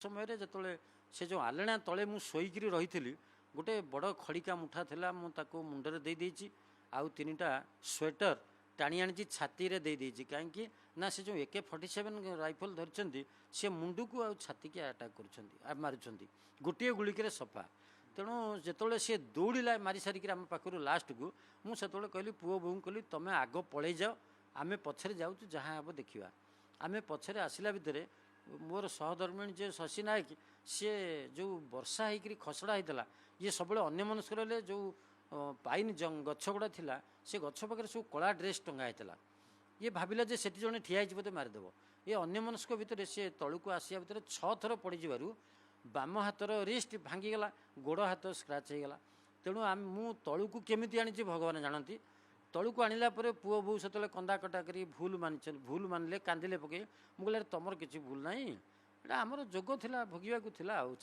समय जो से जो आलेणा तले मु शोईकी रही गोटे बड़ खड़िका मुठा था मुझे मुंडे देदेची आउ 3टा स्वेटर टाणी आनी छाती रे देदेची कहीं ना से जो AK-47 राइफल धरी सी मुंडू को आ छाती की अटाक कर मारुंट गोटे गुलिक सफा तेणु जो सी दौड़ा मारी सारिक आम पाखु लास्ट को मुझे कहली पुओ बोऊ कहली तुम आग पलि जाओ आम पछरे जाऊँ जहाँ हम देखा आम पछरे आसला भितर मोर सहधर्मिणी जे शशि नायक सी जो वर्षा होकर खसड़ा होता ये सब अन्य मनस्क रहे जो पाइन गछ गुड़ा थिला से गछ पाखे सब कला ड्रेस टंगा होता ये भाविला जे सेठी जने ठिया बोते मारिदेव ये अन्य मनस्क भितर सी तलू आसिया भितर 6 थर पड़ बाम हाथर रिस्ट भांगीगला गोड़ हाथ स्क्राच होगला तेणु मु तलू को केमी आनी भगवान जानती तलू को आणला पुओ बो से कंदा कटा कर भूल मानले कांदिले पकई मुझे तुम किसी भूल ना यहाँ आमर जोग था भोगवाक